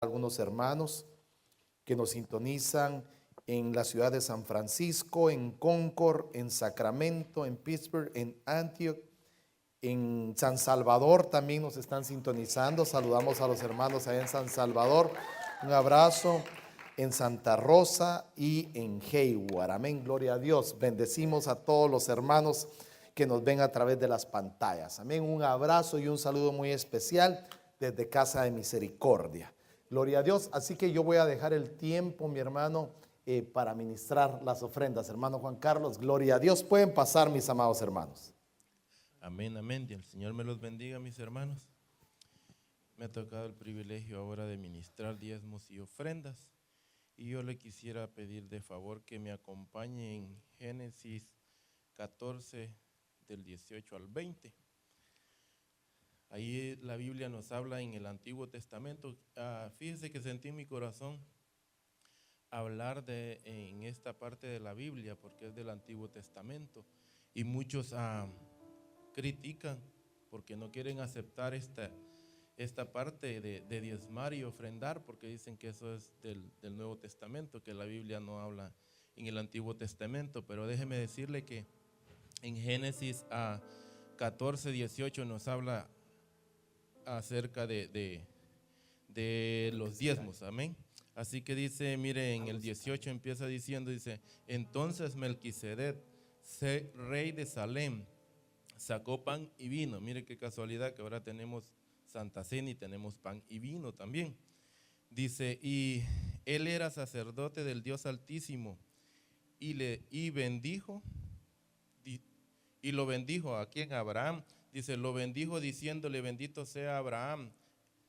algunos hermanos que nos sintonizan en la ciudad de San Francisco, en Concord, en Sacramento, en Pittsburgh, en Antioch, en San Salvador también nos están sintonizando. Saludamos a los hermanos allá en San Salvador. Un abrazo en Santa Rosa y en Hayward. Amén, gloria a Dios. Bendecimos a todos los hermanos que nos ven a través de las pantallas. Amén, un abrazo y un saludo muy especial desde Casa de Misericordia. Gloria a Dios. Así que yo voy a dejar el tiempo, mi hermano, para ministrar las ofrendas. Hermano Juan Carlos, gloria a Dios. Pueden pasar, mis amados hermanos. Amén, amén. Y el Señor me los bendiga, mis hermanos. Me ha tocado el privilegio ahora de ministrar diezmos y ofrendas. Y yo le quisiera pedir de favor que me acompañe en Génesis 14, del 18 al 20. Ahí la Biblia nos habla en el Antiguo Testamento. Fíjese que sentí en mi corazón hablar en esta parte de la Biblia, porque es del Antiguo Testamento. Y muchos critican porque no quieren aceptar esta parte de diezmar y ofrendar, porque dicen que eso es del Nuevo Testamento, que la Biblia no habla en el Antiguo Testamento. Pero déjeme decirle que en Génesis 14, 18 nos habla acerca de los diezmos, amén. Así que dice, mire, en el 18 empieza diciendo, dice: entonces Melquisedec, rey de Salem, sacó pan y vino. Mire qué casualidad que ahora tenemos Santa Cena y tenemos pan y vino también. Dice, y él era sacerdote del Dios Altísimo y bendijo, y lo bendijo a quien, Abraham. Dice, lo bendijo diciéndole: bendito sea Abraham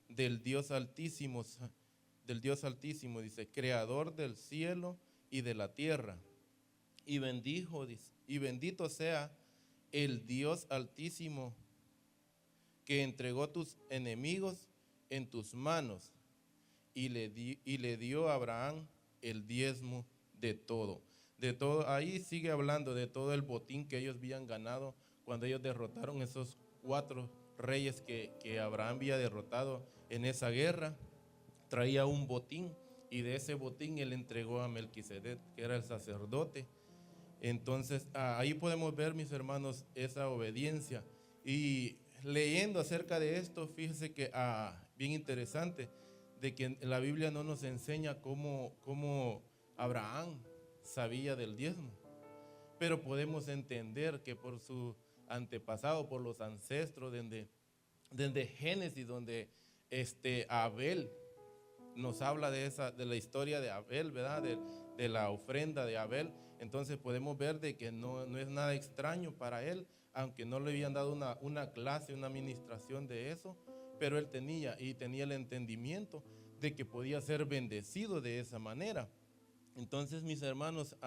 del Dios Altísimo, dice, creador del cielo y de la tierra. Y bendijo, dice, y bendito sea el Dios Altísimo que entregó tus enemigos en tus manos, y le dio a Abraham el diezmo de todo. De todo, ahí sigue hablando de todo el botín que ellos habían ganado cuando ellos derrotaron esos 4 reyes que Abraham había derrotado en esa guerra. Traía un botín, y de ese botín él entregó a Melquisedec, que era el sacerdote. Entonces, ahí podemos ver, mis hermanos, esa obediencia. Y leyendo acerca de esto, fíjese que, bien interesante, de que la Biblia no nos enseña cómo Abraham sabía del diezmo. Pero podemos entender que por su antepasado, por los ancestros, desde Génesis, donde Abel nos habla de la historia de Abel, ¿verdad? De la ofrenda de Abel. Entonces podemos ver de que no es nada extraño para él, aunque no le habían dado una clase, una administración de eso, pero él tenía el entendimiento de que podía ser bendecido de esa manera. Entonces, mis hermanos,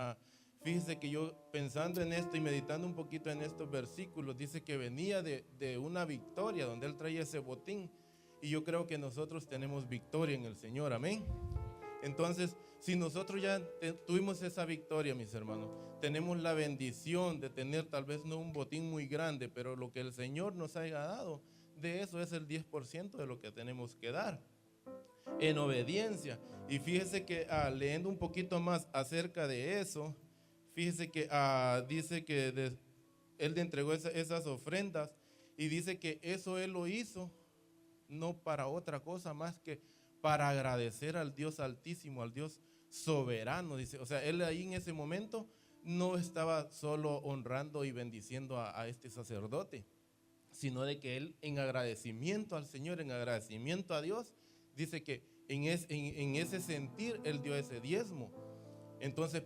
fíjese que yo, pensando en esto y meditando un poquito en estos versículos, dice que venía de una victoria donde él traía ese botín. Y yo creo que nosotros tenemos victoria en el Señor, amén. Entonces, si nosotros ya tuvimos esa victoria, mis hermanos, tenemos la bendición de tener tal vez no un botín muy grande, pero lo que el Señor nos haya dado, de eso es el 10% de lo que tenemos que dar en obediencia. Y fíjese que leyendo un poquito más acerca de eso, fíjese que dice que él le entregó esas ofrendas, y dice que eso él lo hizo no para otra cosa más que para agradecer al Dios Altísimo, al Dios soberano. Dice, o sea, él ahí en ese momento no estaba solo honrando y bendiciendo a este sacerdote, sino de que él, en agradecimiento al Señor, en agradecimiento a Dios, dice que en ese sentir él dio ese diezmo. Entonces,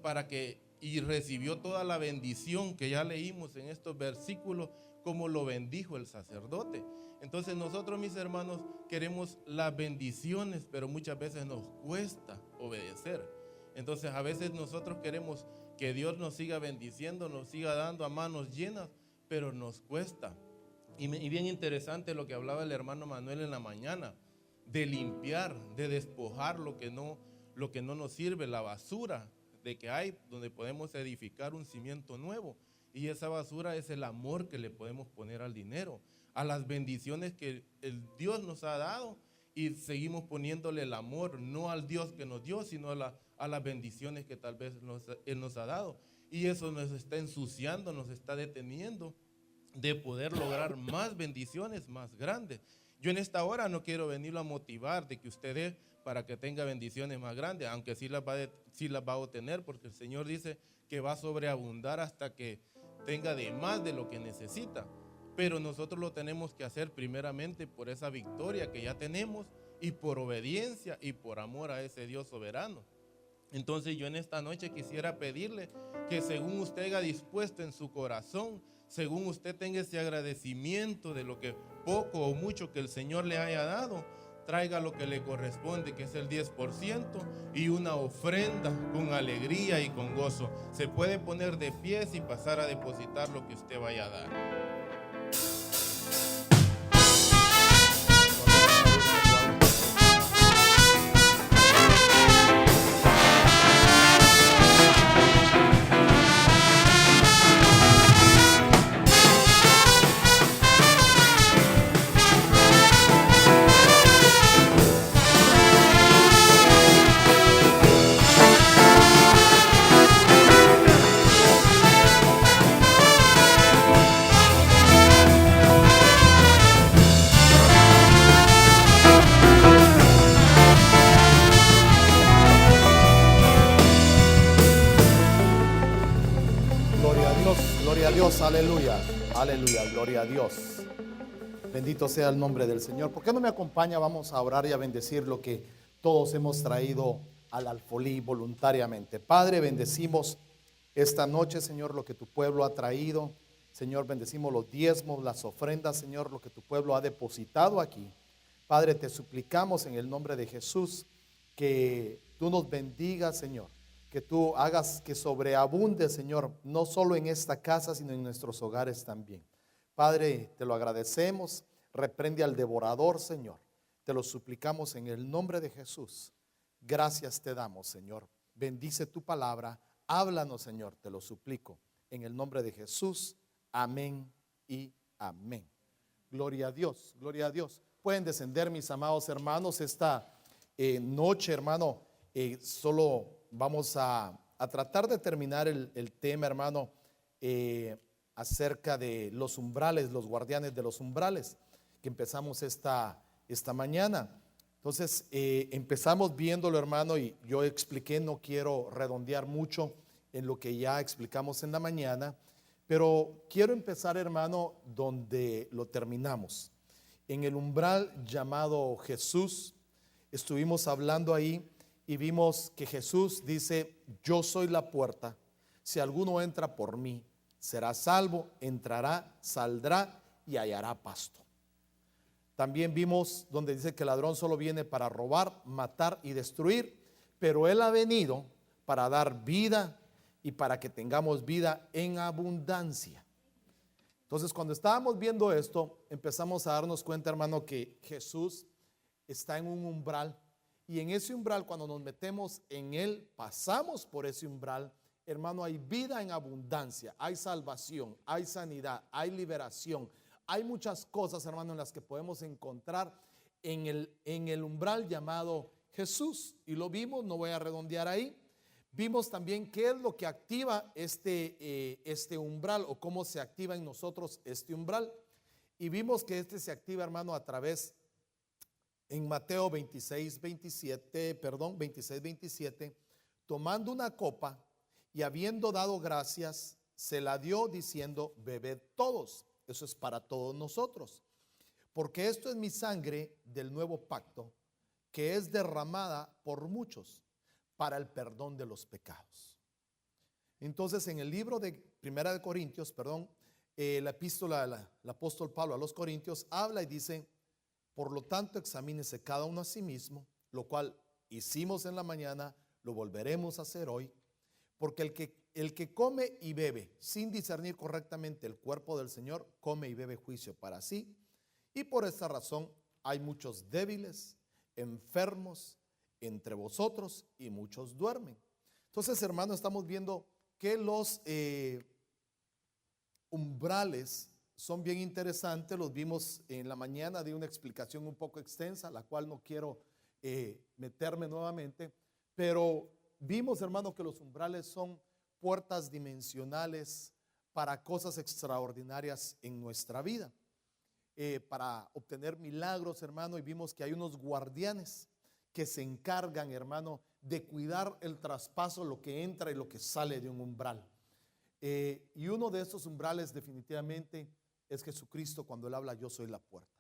y recibió toda la bendición que ya leímos en estos versículos, como lo bendijo el sacerdote. Entonces nosotros, mis hermanos, queremos las bendiciones, pero muchas veces nos cuesta obedecer. Entonces a veces nosotros queremos que Dios nos siga bendiciendo, nos siga dando a manos llenas, pero nos cuesta. Y bien interesante lo que hablaba el hermano Manuel en la mañana, de limpiar, de despojar lo que no nos sirve, la basura de que hay, donde podemos edificar un cimiento nuevo. Y esa basura es el amor que le podemos poner al dinero, a las bendiciones que el Dios nos ha dado, y seguimos poniéndole el amor, no al Dios que nos dio, sino a las bendiciones que tal vez Él nos ha dado. Y eso nos está ensuciando, nos está deteniendo de poder lograr más bendiciones más grandes. Yo en esta hora no quiero venirlo a motivar de que usted dé para que tenga bendiciones más grandes, aunque sí las va a obtener, porque el Señor dice que va a sobreabundar hasta que tenga de más de lo que necesita. Pero nosotros lo tenemos que hacer primeramente por esa victoria que ya tenemos y por obediencia y por amor a ese Dios soberano. Entonces yo en esta noche quisiera pedirle que según usted haya dispuesto en su corazón, según usted tenga ese agradecimiento de lo que poco o mucho que el Señor le haya dado, traiga lo que le corresponde, que es el 10%, y una ofrenda con alegría y con gozo. Se puede poner de pies y pasar a depositar lo que usted vaya a dar. Gloria a Dios, aleluya, aleluya, gloria a Dios. Bendito sea el nombre del Señor. ¿Por qué no me acompaña? Vamos a orar y a bendecir lo que todos hemos traído al alfolí voluntariamente. Padre, bendecimos esta noche, Señor, lo que tu pueblo ha traído. Señor, bendecimos los diezmos, las ofrendas, Señor, lo que tu pueblo ha depositado aquí. Padre, te suplicamos en el nombre de Jesús que tú nos bendigas, Señor. Que tú hagas que sobreabunde, Señor, no solo en esta casa, sino en nuestros hogares también. Padre, te lo agradecemos. Reprende al devorador, Señor. Te lo suplicamos en el nombre de Jesús. Gracias te damos, Señor. Bendice tu palabra. Háblanos, Señor, te lo suplico. En el nombre de Jesús. Amén y amén. Gloria a Dios, gloria a Dios. Pueden descender, mis amados hermanos, esta noche, hermano, solo vamos a tratar de terminar el tema, hermano, acerca de los umbrales, los guardianes de los umbrales, que empezamos esta mañana. Entonces, empezamos viéndolo, hermano, y yo expliqué, no quiero redondear mucho en lo que ya explicamos en la mañana, pero quiero empezar, hermano, donde lo terminamos. En el umbral llamado Jesús, estuvimos hablando ahí. Y vimos que Jesús dice, yo soy la puerta, si alguno entra por mí, será salvo, entrará, saldrá y hallará pasto. También vimos donde dice que el ladrón solo viene para robar, matar y destruir, pero Él ha venido para dar vida y para que tengamos vida en abundancia. Entonces, cuando estábamos viendo esto, empezamos a darnos cuenta, hermano, que Jesús está en un umbral. Y en ese umbral, cuando nos metemos en él, pasamos por ese umbral, hermano, hay vida en abundancia, hay salvación, hay sanidad, hay liberación, hay muchas cosas, hermano, en las que podemos encontrar en el umbral llamado Jesús. Y lo vimos, no voy a redondear ahí. Vimos también qué es lo que activa este umbral, o cómo se activa en nosotros este umbral. Y vimos que se activa, hermano, a través en Mateo 26:27, tomando una copa y habiendo dado gracias, se la dio diciendo, bebed todos. Eso es para todos nosotros. Porque esto es mi sangre del nuevo pacto, que es derramada por muchos para el perdón de los pecados. Entonces, en el libro de Primera de Corintios, la epístola del apóstol Pablo a los Corintios habla y dice, por lo tanto, examínese cada uno a sí mismo, lo cual hicimos en la mañana, lo volveremos a hacer hoy, porque el que come y bebe sin discernir correctamente el cuerpo del Señor, come y bebe juicio para sí, y por esta razón hay muchos débiles, enfermos entre vosotros y muchos duermen. Entonces, hermano, estamos viendo que los umbrales son bien interesantes, los vimos en la mañana, di una explicación un poco extensa, la cual no quiero meterme nuevamente, pero vimos, hermano, que los umbrales son puertas dimensionales para cosas extraordinarias en nuestra vida, para obtener milagros, hermano, y vimos que hay unos guardianes que se encargan, hermano, de cuidar el traspaso, lo que entra y lo que sale de un umbral. Y uno de estos umbrales definitivamente es Jesucristo cuando Él habla, yo soy la puerta.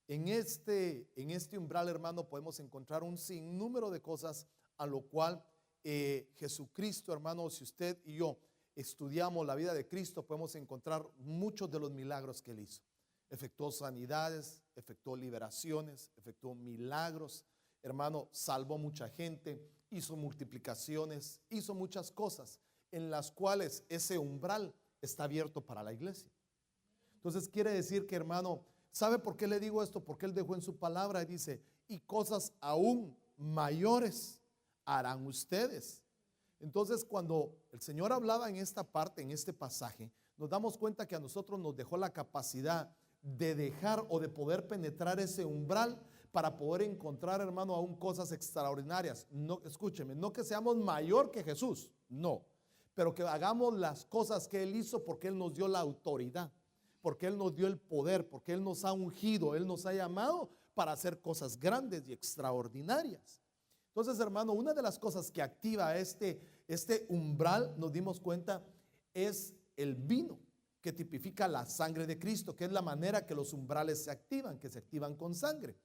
En este umbral, hermano, podemos encontrar un sinnúmero de cosas a lo cual Jesucristo, hermano, si usted y yo estudiamos la vida de Cristo, podemos encontrar muchos de los milagros que Él hizo. Efectuó sanidades, efectuó liberaciones, efectuó milagros, hermano, salvó mucha gente, hizo multiplicaciones, hizo muchas cosas en las cuales ese umbral está abierto para la iglesia. Entonces quiere decir que, hermano, ¿sabe por qué le digo esto? Porque Él dejó en su palabra y dice, y cosas aún mayores harán ustedes. Entonces cuando el Señor hablaba en esta parte, en este pasaje, nos damos cuenta que a nosotros nos dejó la capacidad de dejar o de poder penetrar ese umbral para poder encontrar, hermano, aún cosas extraordinarias. No, escúcheme, no que seamos mayor que Jesús, no, pero que hagamos las cosas que Él hizo porque Él nos dio la autoridad, porque Él nos dio el poder, porque Él nos ha ungido, Él nos ha llamado para hacer cosas grandes y extraordinarias. Entonces, hermano, una de las cosas que activa este umbral, nos dimos cuenta, es el vino, que tipifica la sangre de Cristo, que es la manera que los umbrales se activan, que se activan con sangre.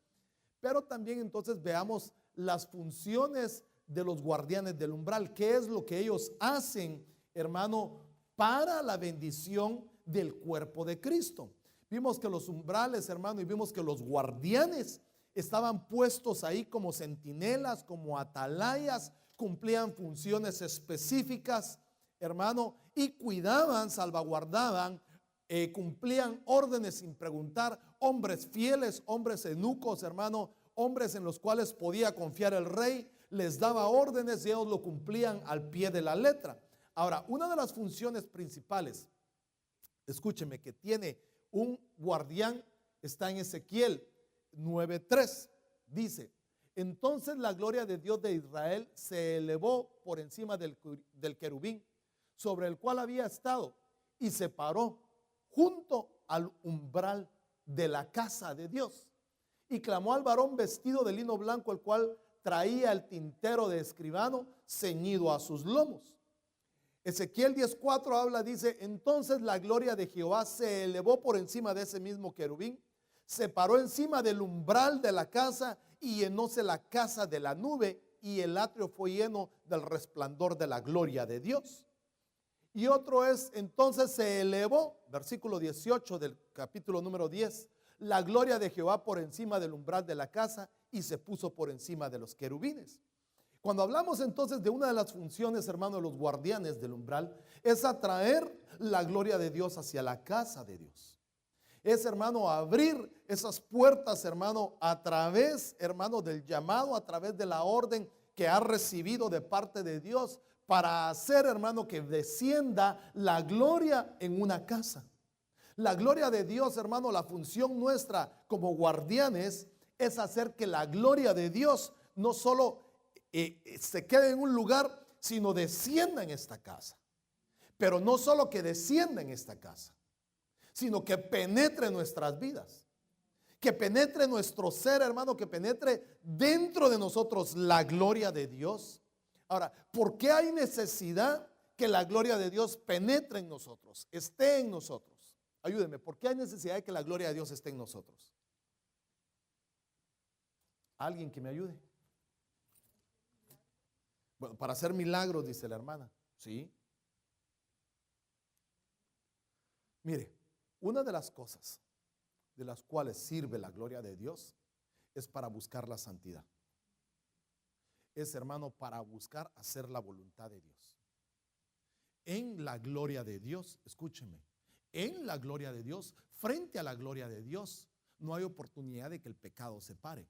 Pero también entonces veamos las funciones de los guardianes del umbral, qué es lo que ellos hacen, hermano, para la bendición del cuerpo de Cristo. Vimos que los umbrales, hermano, y vimos que los guardianes estaban puestos ahí como centinelas, como atalayas, cumplían funciones específicas, hermano, y cuidaban, salvaguardaban, cumplían órdenes sin preguntar, hombres fieles, hombres eunucos, hermano, hombres en los cuales podía confiar el rey, les daba órdenes y ellos lo cumplían al pie de la letra. Ahora, una de las funciones principales, escúcheme, que tiene un guardián, está en Ezequiel 9:3, dice, entonces la gloria de Dios de Israel se elevó por encima del querubín sobre el cual había estado y se paró junto al umbral de la casa de Dios y clamó al varón vestido de lino blanco, el cual traía el tintero de escribano ceñido a sus lomos. Ezequiel 10:4 habla, dice, entonces la gloria de Jehová se elevó por encima de ese mismo querubín, se paró encima del umbral de la casa y llenóse la casa de la nube y el atrio fue lleno del resplandor de la gloria de Dios. Y otro es, entonces se elevó, versículo 18 del capítulo número 10, la gloria de Jehová por encima del umbral de la casa y se puso por encima de los querubines. Cuando hablamos entonces de una de las funciones, hermano, de los guardianes del umbral, es atraer la gloria de Dios hacia la casa de Dios. Es, hermano, abrir esas puertas, hermano, a través, hermano, del llamado, a través de la orden que ha recibido de parte de Dios para hacer, hermano, que descienda la gloria en una casa. La gloria de Dios, hermano, la función nuestra como guardianes es hacer que la gloria de Dios no solo se quede en un lugar, sino descienda en esta casa. Pero no solo que descienda en esta casa, sino que penetre en nuestras vidas, que penetre nuestro ser, hermano, que penetre dentro de nosotros la gloria de Dios. Ahora, ¿por qué hay necesidad que la gloria de Dios penetre en nosotros, esté en nosotros? Ayúdenme, ¿por qué hay necesidad de que la gloria de Dios esté en nosotros? ¿Alguien que me ayude? Bueno, para hacer milagros, dice la hermana. Sí. Mire, una de las cosas de las cuales sirve la gloria de Dios es para buscar la santidad. Es, hermano, para buscar hacer la voluntad de Dios. En la gloria de Dios, escúcheme, en la gloria de Dios, frente a la gloria de Dios, no hay oportunidad de que el pecado se pare.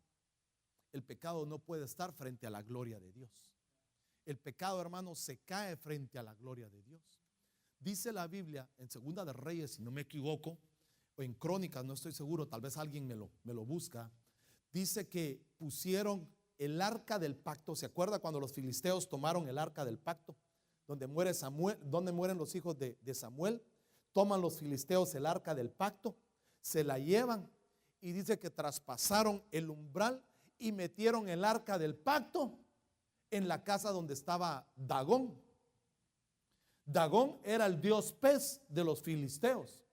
El pecado no puede estar frente a la gloria de Dios. El pecado, hermano, se cae frente a la gloria de Dios. Dice la Biblia en Segunda de Reyes, si no me equivoco, o en Crónicas, no estoy seguro, tal vez alguien me lo busca, dice que pusieron el arca del pacto. ¿Se acuerda cuando los filisteos tomaron el arca del pacto? Donde muere Samuel, donde mueren los hijos de Samuel. Toman los filisteos el arca del pacto, se la llevan y dice que traspasaron el umbral y metieron el arca del pacto en la casa donde estaba Dagón. Dagón era el dios pez de los filisteos.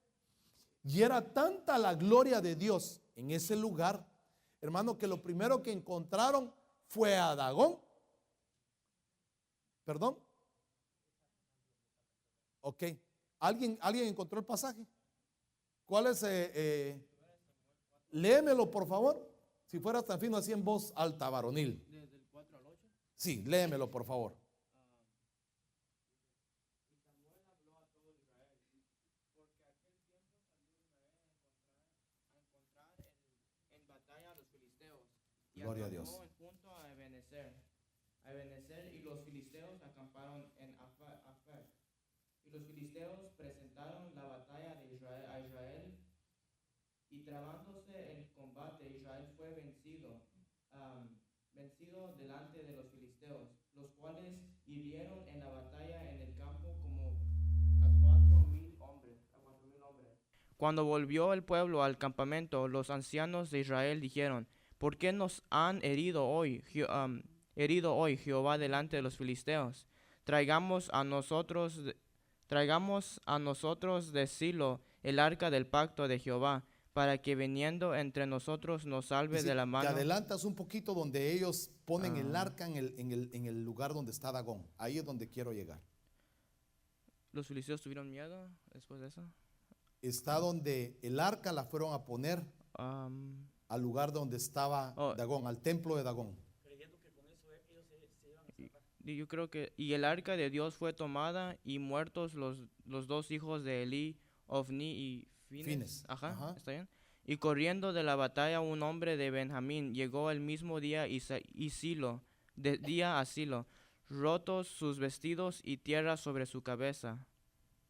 Y era tanta la gloria de Dios en ese lugar, hermano, que lo primero que encontraron fue a Dagón. ¿Perdón? Ok. ¿Alguien encontró el pasaje? ¿Cuál es? Léemelo, por favor. Si fueras tan fino así en voz alta, varonil. Desde el 4 al 8. Sí, léemelo, por favor. En batalla a los filisteos. Y Gloria a acampó Dios. junto a Ebenezer, y los filisteos acamparon en Afer. Y los filisteos presentaron la batalla de a Israel, y trabándose el combate, Israel fue vencido delante de los filisteos, los cuales hirieron en la batalla en el campo como a 4,000 hombres. Cuando volvió el pueblo al campamento, los ancianos de Israel dijeron: ¿por qué nos han herido hoy Jehová delante de los filisteos? Traigamos a nosotros de Silo el arca del pacto de Jehová, para que viniendo entre nosotros nos salve Si de la te mano. adelantas un poquito donde ellos ponen el arca en el lugar donde está Dagón. Ahí es donde quiero llegar. ¿Los filisteos tuvieron miedo después de eso? Está donde el arca la fueron a poner al lugar donde estaba Dagón, al templo de Dagón. Y yo creo que el arca de Dios fue tomada y muertos los dos hijos de Elí, Ofni y Fines. Ajá, ¿está bien? Y corriendo de la batalla un hombre de Benjamín llegó el mismo día día a Silo, rotos sus vestidos y tierra sobre su cabeza.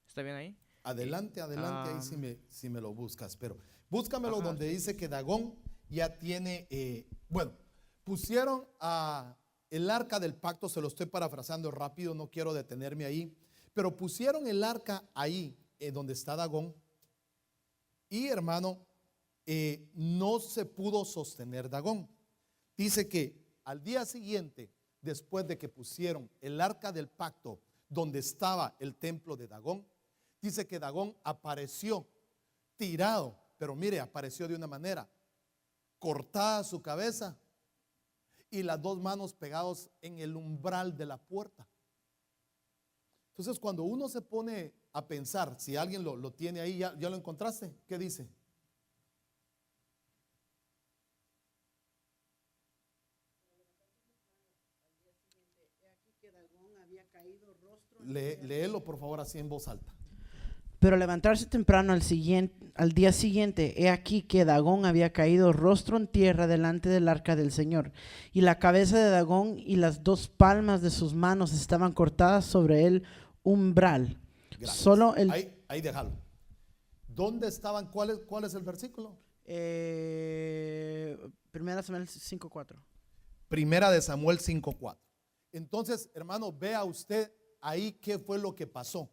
¿Está bien ahí? Adelante, ahí si me lo buscas, pero búscamelo donde dice que Dagón ya tiene, pusieron el arca del pacto, se lo estoy parafraseando rápido, no quiero detenerme ahí, pero pusieron el arca ahí, donde está Dagón, y hermano, no se pudo sostener Dagón. Dice que al día siguiente, después de que pusieron el arca del pacto donde estaba el templo de Dagón, dice que Dagón apareció tirado, pero mire, apareció de una manera: cortada su cabeza y las dos manos pegados en el umbral de la puerta. Entonces, cuando uno se pone a pensar, si alguien lo tiene ahí, ¿ya lo encontraste? ¿Qué dice? Léelo por favor así en voz alta. Pero levantarse temprano al día siguiente, he aquí que Dagón había caído rostro en tierra delante del arca del Señor, y la cabeza de Dagón y las dos palmas de sus manos estaban cortadas sobre el umbral. Gracias. Solo el ahí déjalo. ¿Dónde estaban? ¿Cuál es el versículo? 1 Samuel 5:4. Primera de Samuel 5:4. Entonces, hermano, vea usted ahí qué fue lo que pasó.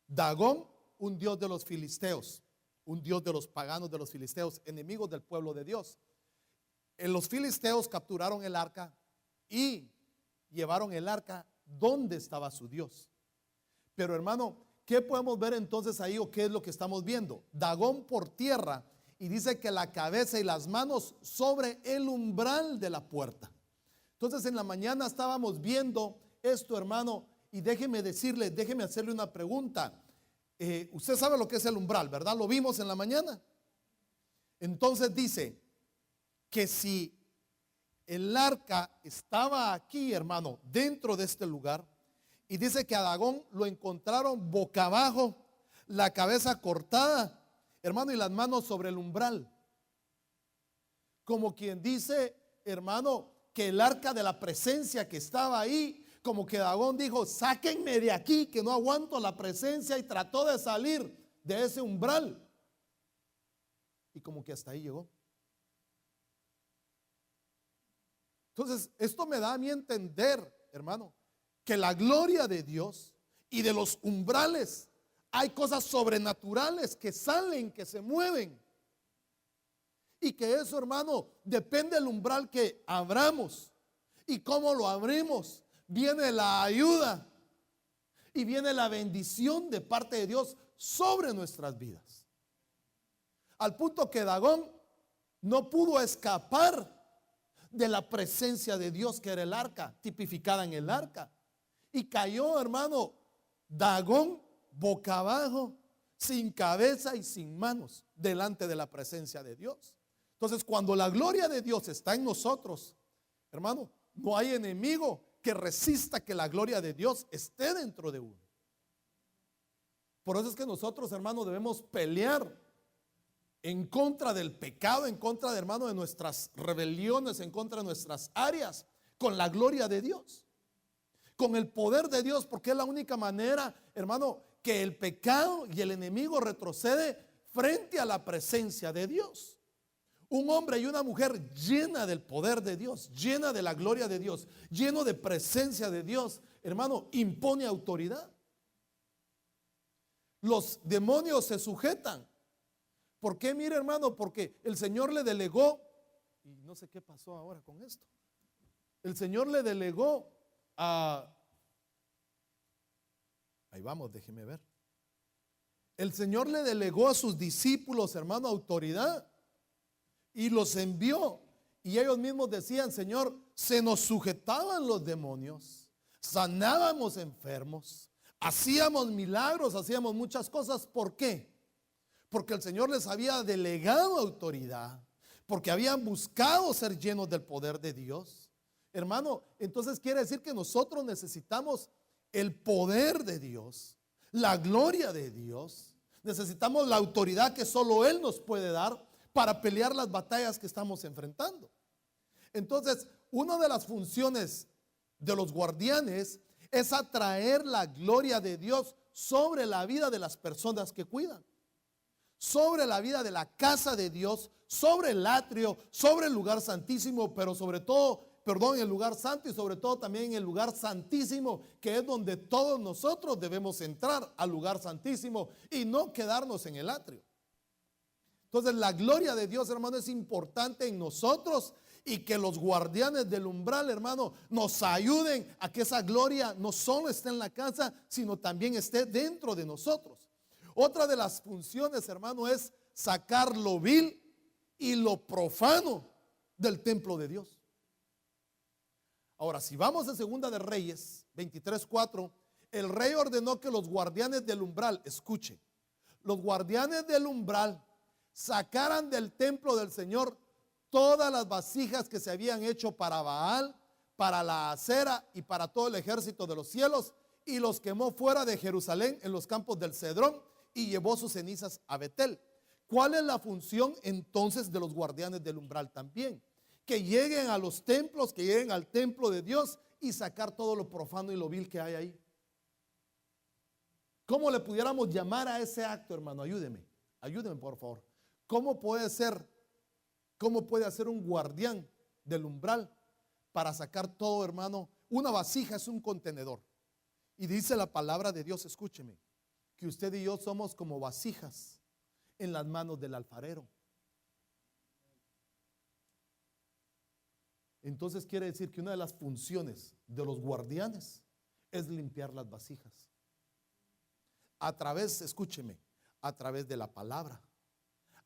Dagón, un dios de los filisteos, un dios de los paganos de los filisteos, enemigos del pueblo de Dios. Los filisteos capturaron el arca y llevaron el arca donde estaba su Dios. Pero hermano, ¿qué podemos ver entonces ahí o qué es lo que estamos viendo? Dagón por tierra, y dice que la cabeza y las manos sobre el umbral de la puerta. Entonces en la mañana estábamos viendo esto, hermano, y déjeme hacerle una pregunta. Usted sabe lo que es el umbral, ¿verdad? Lo vimos en la mañana. Entonces dice que si el arca estaba aquí, hermano, dentro de este lugar, y dice que a Dagón lo encontraron boca abajo, la cabeza cortada, hermano, y las manos sobre el umbral. Como quien dice, hermano, que el arca de la presencia que estaba ahí, como que Dagón dijo: sáquenme de aquí, que no aguanto la presencia, y trató de salir de ese umbral. y como que hasta ahí llegó. Entonces, esto me da a mí entender, hermano, que la gloria de Dios y de los umbrales hay cosas sobrenaturales que salen, que se mueven. Y que eso, hermano, depende del umbral que abramos y cómo lo abrimos. Viene la ayuda y viene la bendición de parte de Dios sobre nuestras vidas. Al punto que Dagón no pudo escapar de la presencia de Dios, que era el arca, tipificada en el arca. Y cayó, hermano, Dagón boca abajo, sin cabeza y sin manos, delante de la presencia de Dios. Entonces, cuando la gloria de Dios está en nosotros, hermano, no hay enemigo que resista que la gloria de Dios esté dentro de uno. Por eso es que nosotros, hermano, debemos pelear en contra del pecado, en contra de, hermano, de nuestras rebeliones, en contra de nuestras áreas, con la gloria de Dios, con el poder de Dios, porque es la única manera, hermano, que el pecado y el enemigo retrocede frente a la presencia de Dios. Un hombre y una mujer llena del poder de Dios, llena de la gloria de Dios, lleno de presencia de Dios, hermano, impone autoridad. Los demonios se sujetan. ¿Por qué? Mire, hermano, porque el Señor le delegó, y no sé qué pasó ahora con esto. El Señor le delegó a, ahí vamos, déjeme ver. El Señor le delegó a sus discípulos, hermano, autoridad. Y los envió. Y ellos mismos decían: Señor, se nos sujetaban los demonios, sanábamos enfermos, hacíamos milagros, hacíamos muchas cosas. ¿Por qué? Porque el Señor les había delegado autoridad, porque habían buscado ser llenos del poder de Dios. Hermano, entonces quiere decir que nosotros necesitamos el poder de Dios, la gloria de Dios. Necesitamos la autoridad que solo Él nos puede dar para pelear las batallas que estamos enfrentando. Entonces, una de las funciones de los guardianes es atraer la gloria de Dios sobre la vida de las personas que cuidan, sobre la vida de la casa de Dios, sobre el atrio, sobre el lugar santísimo, pero sobre todo, el lugar santo, y sobre todo también en el lugar santísimo, que es donde todos nosotros debemos entrar, al lugar santísimo, y no quedarnos en el atrio. Entonces, la gloria de Dios, hermano, es importante en nosotros, y que los guardianes del umbral, hermano, nos ayuden a que esa gloria no solo esté en la casa, sino también esté dentro de nosotros. Otra de las funciones, hermano, es sacar lo vil y lo profano del templo de Dios. Ahora, si vamos a Segunda de Reyes 23:4, el rey ordenó que los guardianes del umbral, escuche, los guardianes del umbral sacaran del templo del Señor todas las vasijas que se habían hecho para Baal, para la acera y para todo el ejército de los cielos, y los quemó fuera de Jerusalén en los campos del Cedrón, y llevó sus cenizas a Betel. ¿Cuál es la función entonces de los guardianes del umbral también? Que lleguen a los templos, que lleguen al templo de Dios y sacar todo lo profano y lo vil que hay ahí. ¿Cómo le pudiéramos llamar a ese acto, hermano? Ayúdeme por favor. ¿Cómo puede hacer un guardián del umbral para sacar todo, hermano? Una vasija es un contenedor. Y dice la palabra de Dios, escúcheme, que usted y yo somos como vasijas en las manos del alfarero. Entonces quiere decir que una de las funciones de los guardianes es limpiar las vasijas. A través, escúcheme, a través de la palabra,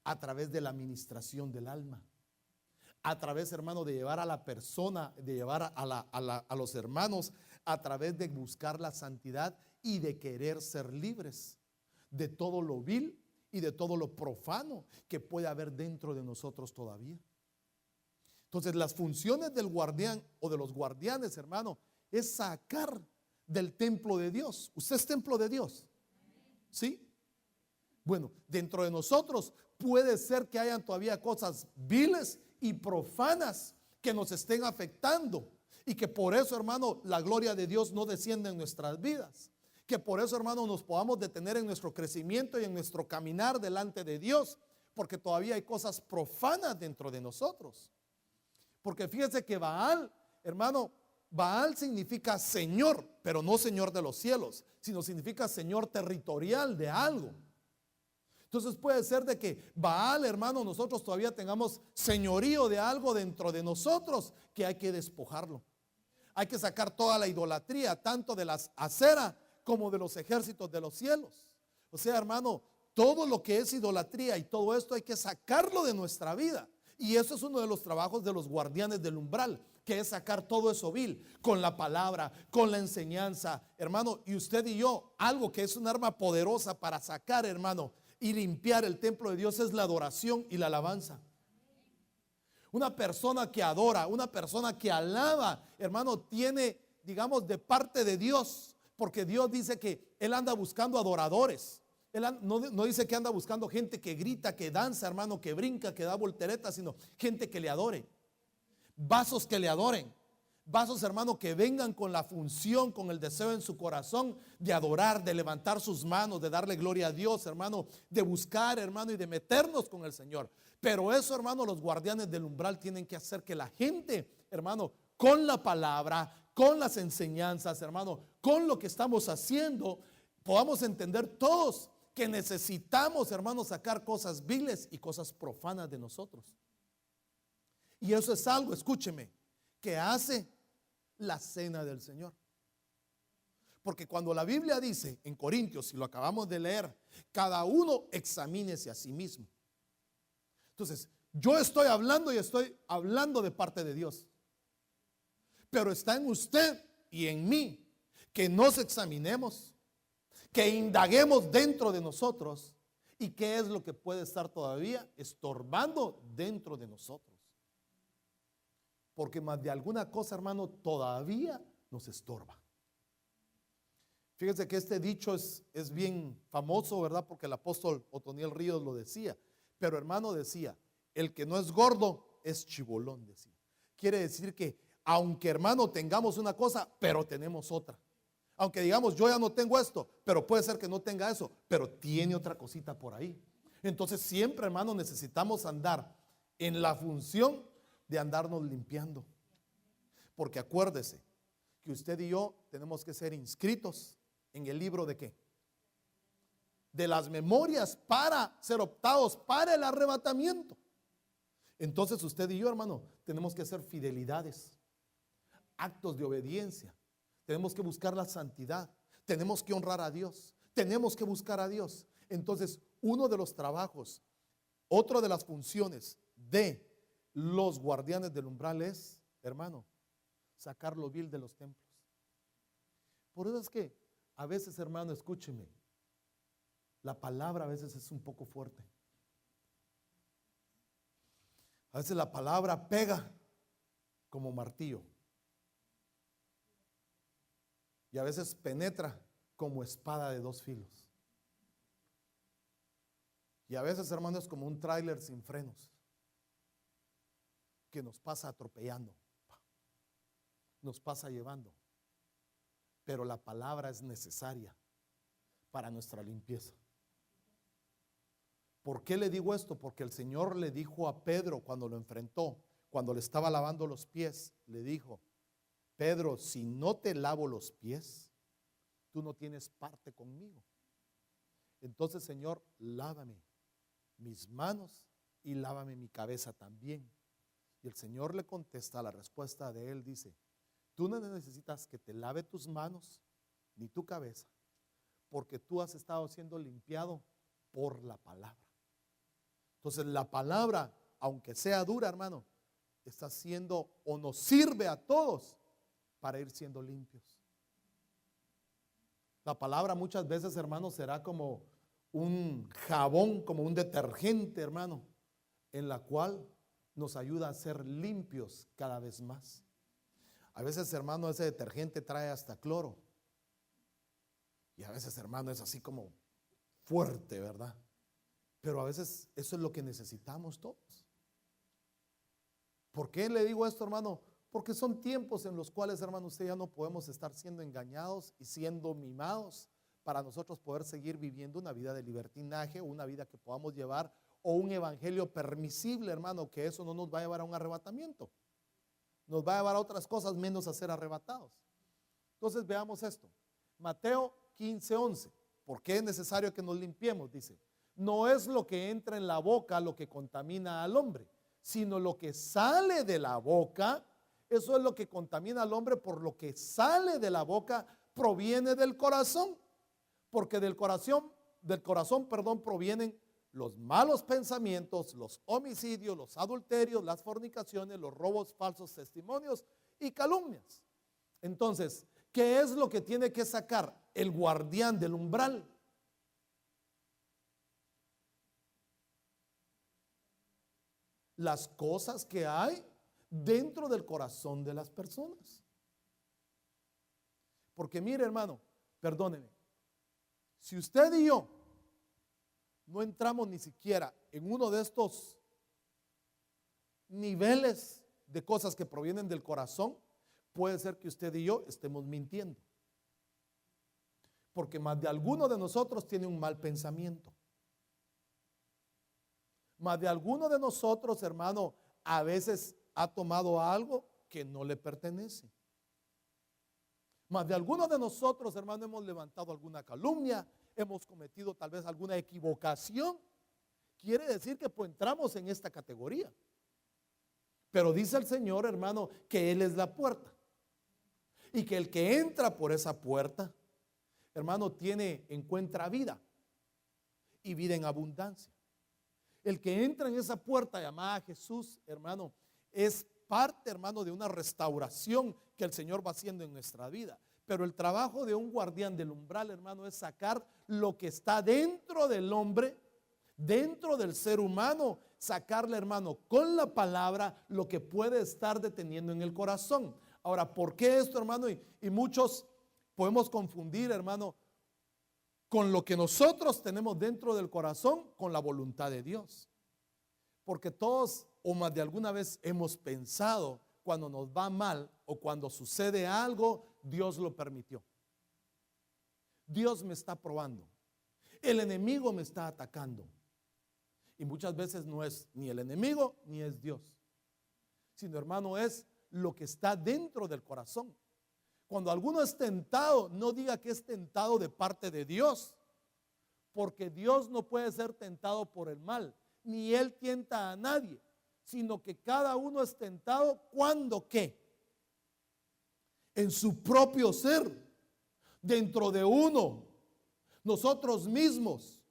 a través de la administración del alma, a través, hermano, de llevar a la persona, de llevar a los hermanos, a través de buscar la santidad y de querer ser libres de todo lo vil y de todo lo profano que puede haber dentro de nosotros todavía. Entonces, las funciones del guardián o de los guardianes, hermano, es sacar del templo de Dios. ¿Usted es templo de Dios? ¿Sí? Bueno, dentro de nosotros puede ser que hayan todavía cosas viles y profanas que nos estén afectando, y que por eso, hermano, la gloria de Dios no desciende en nuestras vidas, que por eso, hermano, nos podamos detener en nuestro crecimiento y en nuestro caminar delante de Dios, porque todavía hay cosas profanas dentro de nosotros. Porque fíjese que Baal, hermano, Baal significa Señor, pero no Señor de los cielos, sino significa Señor territorial de algo. Entonces puede ser de que Baal, hermano, nosotros todavía tengamos señorío de algo dentro de nosotros que hay que despojarlo. Hay que sacar toda la idolatría, tanto de las Acera como de los ejércitos de los cielos. O sea, hermano, todo lo que es idolatría y todo esto hay que sacarlo de nuestra vida. Y eso es uno de los trabajos de los guardianes del umbral, que es sacar todo eso vil con la palabra, con la enseñanza, hermano. Y usted y yo, algo que es un arma poderosa para sacar, hermano, y limpiar el templo de Dios es la adoración y la alabanza. Una persona que adora, una persona que alaba, hermano, tiene, digamos, de parte de Dios, porque Dios dice que Él anda buscando adoradores. Él no dice que anda buscando gente que grita, que danza, hermano, que brinca, que da volteretas, sino gente que le adore. Vasos que le adoren. Vasos, hermano, que vengan con la función, con el deseo en su corazón de adorar, de levantar sus manos, de darle gloria a Dios, hermano, de buscar, hermano, y de meternos con el Señor. Pero eso, hermano, los guardianes del umbral tienen que hacer que la gente, hermano, con la palabra, con las enseñanzas, hermano, con lo que estamos haciendo, podamos entender todos que necesitamos, hermano, sacar cosas viles y cosas profanas de nosotros. Y eso es algo, escúcheme, que hace la cena del Señor. Porque cuando la Biblia dice en Corintios, y lo acabamos de leer, cada uno examínese a sí mismo. Entonces, yo estoy hablando y estoy hablando de parte de Dios. Pero está en usted y en mí que nos examinemos, que indaguemos dentro de nosotros y qué es lo que puede estar todavía estorbando dentro de nosotros. Porque más de alguna cosa, hermano, todavía nos estorba. Fíjense que este dicho es bien famoso, ¿verdad? Porque el apóstol Otoniel Ríos lo decía. Pero hermano decía, el que no es gordo es chibolón, decía. Quiere decir que aunque, hermano, tengamos una cosa, pero tenemos otra. Aunque digamos, yo ya no tengo esto, pero puede ser que no tenga eso, pero tiene otra cosita por ahí. Entonces siempre, hermano, necesitamos andar en la función de andarnos limpiando. Porque acuérdese que usted y yo tenemos que ser inscritos en el libro de ¿qué? De las memorias para ser optados para el arrebatamiento. Entonces usted y yo, hermano, tenemos que hacer fidelidades, actos de obediencia. Tenemos que buscar la santidad, tenemos que honrar a Dios, tenemos que buscar a Dios. Entonces, uno de los trabajos, otra de las funciones de los guardianes del umbral es, hermano, sacar lo vil de los templos. Por eso es que a veces, hermano, escúcheme, la palabra a veces es un poco fuerte. A veces la palabra pega como martillo. Y a veces penetra como espada de dos filos. Y a veces, hermano, es como un tráiler sin frenos que nos pasa atropellando, nos pasa llevando. Pero la palabra es necesaria para nuestra limpieza. ¿Por qué le digo esto? Porque el Señor le dijo a Pedro cuando lo enfrentó, cuando le estaba lavando los pies, le dijo: Pedro, si no te lavo los pies, tú no tienes parte conmigo. Entonces, Señor, lávame mis manos y lávame mi cabeza también. Y el Señor le contesta, la respuesta de él dice: tú no necesitas que te lave tus manos ni tu cabeza, porque tú has estado siendo limpiado por la palabra. Entonces la palabra, aunque sea dura, hermano, está siendo o nos sirve a todos para ir siendo limpios. La palabra muchas veces, hermano, será como un jabón, como un detergente, hermano, en la cual nos ayuda a ser limpios cada vez más. A veces, hermano, ese detergente trae hasta cloro. Y a veces, hermano, es así como fuerte, ¿verdad? Pero a veces eso es lo que necesitamos todos. ¿Por qué le digo esto, hermano? Porque son tiempos en los cuales, hermano, usted ya no podemos estar siendo engañados y siendo mimados para nosotros poder seguir viviendo una vida de libertinaje o una vida que podamos llevar o un evangelio permisible, hermano, que eso no nos va a llevar a un arrebatamiento. Nos va a llevar a otras cosas menos a ser arrebatados. Entonces veamos esto. Mateo 15:11. ¿Por qué es necesario que nos limpiemos? Dice, no es lo que entra en la boca lo que contamina al hombre, sino lo que sale de la boca. Eso es lo que contamina al hombre, por lo que sale de la boca proviene del corazón. Porque del corazón, provienen los malos pensamientos, los homicidios, los adulterios, las fornicaciones, los robos, falsos testimonios y calumnias. Entonces, ¿qué es lo que tiene que sacar el guardián del umbral? Las cosas que hay dentro del corazón de las personas. Porque mire, hermano, perdóneme, si usted y yo no entramos ni siquiera en uno de estos niveles de cosas que provienen del corazón, puede ser que usted y yo estemos mintiendo. Porque más de alguno de nosotros tiene un mal pensamiento. Más de alguno de nosotros, hermano, a veces ha tomado algo que no le pertenece. Más de alguno de nosotros, hermano, hemos levantado alguna calumnia, hemos cometido tal vez alguna equivocación. Quiere decir que pues entramos en esta categoría. Pero dice el Señor, hermano, que Él es la puerta. Y que el que entra por esa puerta, hermano, encuentra vida. Y vida en abundancia. El que entra en esa puerta llamada Jesús, hermano, es parte, hermano, de una restauración que el Señor va haciendo en nuestra vida. Pero el trabajo de un guardián del umbral, hermano, es sacar lo que está dentro del hombre, dentro del ser humano, sacarle, hermano, con la palabra lo que puede estar deteniendo en el corazón. Ahora, ¿por qué esto, hermano? Y muchos podemos confundir, hermano, con lo que nosotros tenemos dentro del corazón con la voluntad de Dios. Porque todos o más de alguna vez hemos pensado, cuando nos va mal o cuando sucede algo, Dios lo permitió. Dios me está probando. El enemigo me está atacando. Y muchas veces no es ni el enemigo ni es Dios, sino, hermano, es lo que está dentro del corazón. Cuando alguno es tentado, no diga que es tentado de parte de Dios, porque Dios no puede ser tentado por el mal, ni Él tienta a nadie, sino que cada uno es tentado cuando ¿qué? En su propio ser, dentro de uno. Nosotros mismos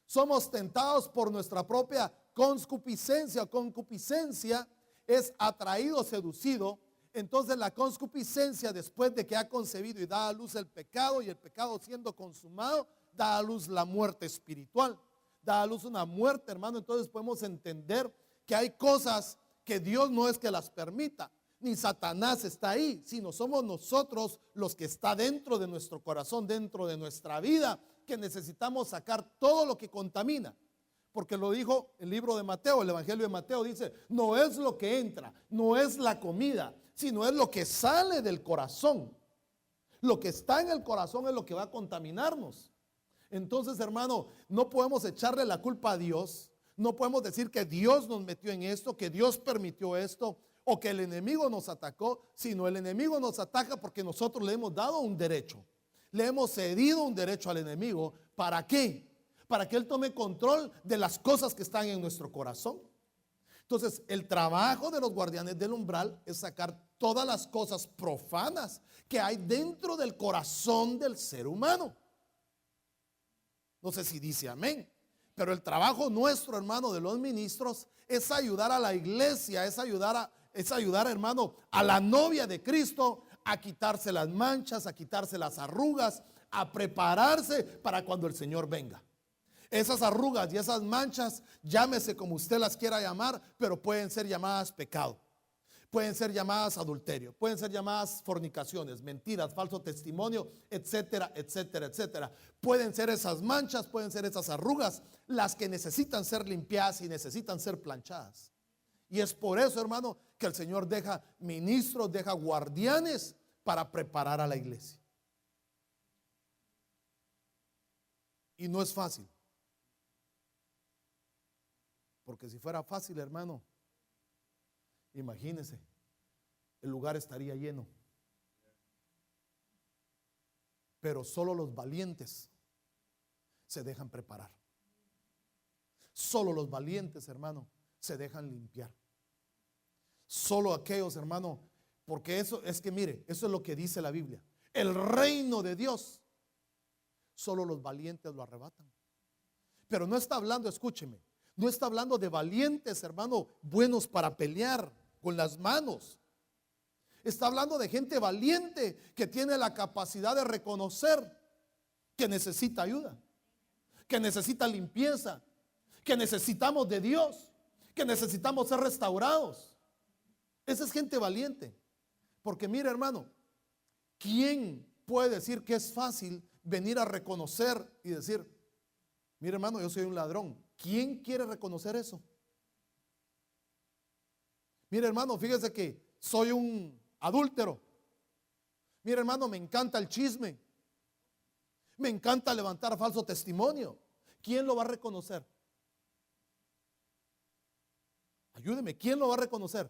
somos tentados por nuestra propia concupiscencia. Concupiscencia es atraído, seducido. Entonces la concupiscencia, después de que ha concebido y da a luz el pecado, y el pecado siendo consumado, da a luz la muerte espiritual, da a luz una muerte, hermano. Entonces podemos entender que hay cosas que Dios no es que las permita, ni Satanás está ahí, sino somos nosotros los que está dentro de nuestro corazón, dentro de nuestra vida, que necesitamos sacar todo lo que contamina. Porque lo dijo el libro de Mateo, el evangelio de Mateo dice, no es lo que entra, no es la comida, sino es lo que sale del corazón. Lo que está en el corazón es lo que va a contaminarnos. Entonces, hermano, no podemos echarle la culpa a Dios. No podemos decir que Dios nos metió en esto, que Dios permitió esto, o que el enemigo nos atacó, sino el enemigo nos ataca porque nosotros le hemos dado un derecho. Le hemos cedido un derecho al enemigo. ¿Para qué? Para que él tome control de las cosas que están en nuestro corazón. Entonces, el trabajo de los guardianes del umbral es sacar todas las cosas profanas que hay dentro del corazón del ser humano. No sé si dice amén. Pero el trabajo nuestro, hermano, de los ministros es ayudar a la iglesia, es ayudar, hermano, a la novia de Cristo a quitarse las manchas, a quitarse las arrugas, a prepararse para cuando el Señor venga. Esas arrugas y esas manchas, llámese como usted las quiera llamar, pero pueden ser llamadas pecado, pueden ser llamadas adulterio, pueden ser llamadas fornicaciones, mentiras, falso testimonio, etcétera, etcétera, etcétera. Pueden ser esas manchas, pueden ser esas arrugas las que necesitan ser limpiadas y necesitan ser planchadas. Y es por eso, hermano, que el Señor deja ministros, deja guardianes para preparar a la iglesia. Y no es fácil. Porque si fuera fácil, hermano, imagínese, el lugar estaría lleno. Pero solo los valientes se dejan preparar. Solo los valientes, hermano, se dejan limpiar. Solo aquellos, hermano, porque eso es que mire, eso es lo que dice la Biblia. El reino de Dios, solo los valientes lo arrebatan. Pero no está hablando, escúcheme, no está hablando de valientes, hermano, buenos para pelear con las manos. Está hablando de gente valiente que tiene la capacidad de reconocer que necesita ayuda, que necesita limpieza, que necesitamos de Dios, que necesitamos ser restaurados. Esa es gente valiente. Porque mire, hermano, ¿quién puede decir que es fácil venir a reconocer y decir, mire, hermano, yo soy un ladrón? ¿Quién quiere reconocer eso? Mire, hermano, fíjese que soy un adúltero. Mire, hermano, me encanta el chisme. Me encanta levantar falso testimonio. ¿Quién lo va a reconocer? Ayúdeme, ¿quién lo va a reconocer?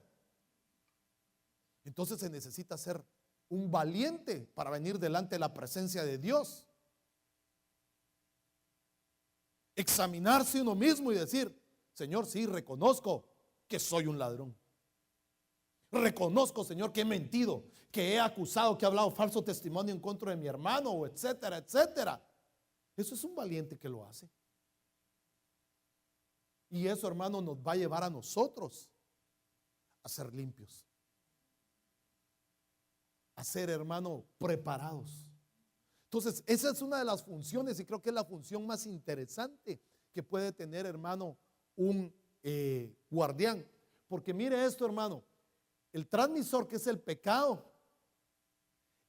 Entonces se necesita ser un valiente para venir delante de la presencia de Dios. Examinarse uno mismo y decir, Señor, sí, reconozco que soy un ladrón. Reconozco, Señor, que he mentido, que he acusado, que he hablado falso testimonio en contra de mi hermano, o etcétera, etcétera. Eso es un valiente que lo hace. Y eso, hermano, nos va a llevar a nosotros a ser limpios, a ser, hermano, preparados. Entonces, esa es una de las funciones, y creo que es la función más interesante que puede tener, hermano, un guardián. Porque mire esto, hermano, el transmisor, que es el pecado,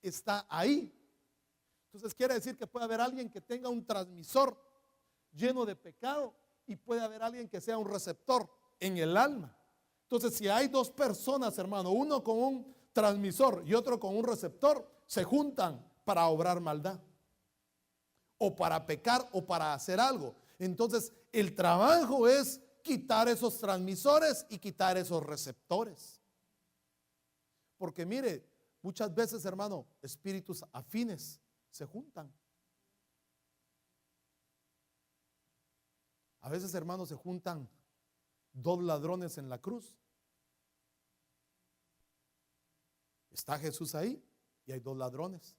está ahí. Entonces quiere decir que puede haber alguien que tenga un transmisor lleno de pecado, y puede haber alguien que sea un receptor en el alma. Entonces, si hay dos personas, hermano, uno con un transmisor y otro con un receptor, se juntan para obrar maldad, o para pecar, o para hacer algo. Entonces, el trabajo es quitar esos transmisores y quitar esos receptores. Porque mire, muchas veces, hermano, espíritus afines se juntan. A veces, hermanos, se juntan dos ladrones en la cruz. Está Jesús ahí y hay dos ladrones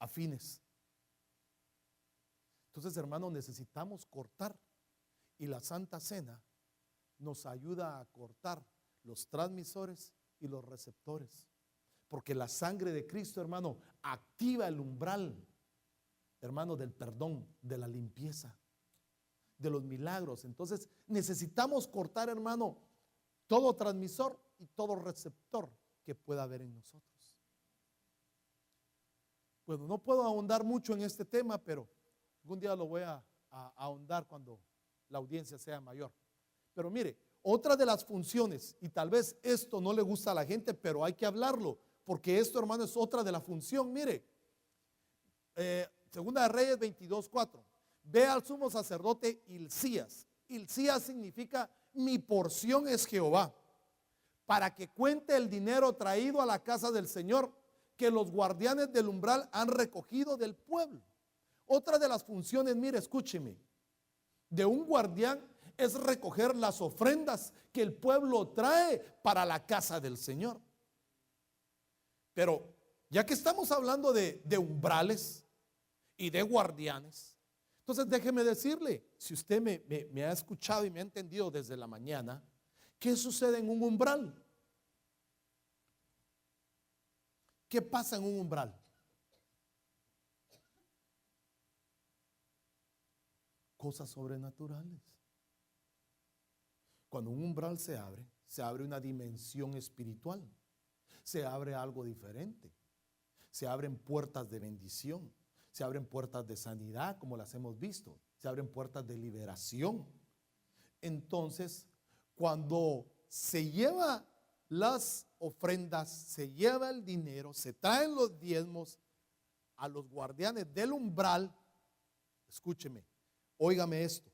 afines. Entonces, hermanos, necesitamos cortar, y la Santa Cena nos ayuda a cortar los transmisores y los receptores, porque la sangre de Cristo, hermano, activa el umbral, hermano, del perdón, de la limpieza, de los milagros. Entonces necesitamos cortar, hermano, todo transmisor y todo receptor que pueda haber en nosotros. Bueno, no puedo ahondar mucho en este tema, pero algún día lo voy a ahondar cuando la audiencia sea mayor. Pero mire, otra de las funciones, y tal vez esto no le gusta a la gente, pero hay que hablarlo, porque esto, hermano, es otra de la función. Mire, Segunda de Reyes 22:4. Ve al sumo sacerdote Hilcías. Hilcías significa mi porción es Jehová, para que cuente el dinero traído a la casa del Señor, que los guardianes del umbral han recogido del pueblo. Otra de las funciones, mire, escúcheme, de un guardián es recoger las ofrendas que el pueblo trae para la casa del Señor. Pero ya que estamos hablando de umbrales y de guardianes, entonces déjeme decirle, si usted me ha escuchado y me ha entendido desde la mañana, ¿qué sucede en un umbral? ¿Qué pasa en un umbral? Cosas sobrenaturales. Cuando un umbral se abre una dimensión espiritual, se abre algo diferente, se abren puertas de bendición, se abren puertas de sanidad, como las hemos visto, se abren puertas de liberación. Entonces, cuando se lleva las ofrendas, se lleva el dinero, se traen los diezmos a los guardianes del umbral, escúcheme, óigame esto,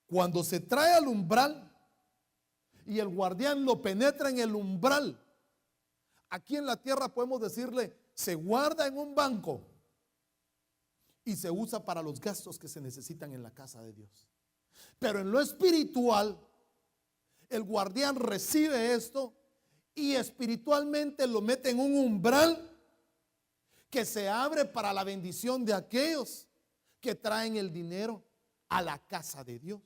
Cuando se trae al umbral y el guardián lo penetra en el umbral, aquí en la tierra podemos decirle, se guarda en un banco y se usa para los gastos que se necesitan en la casa de Dios. Pero en lo espiritual, el guardián recibe esto y espiritualmente lo mete en un umbral que se abre para la bendición de aquellos que traen el dinero a la casa de Dios.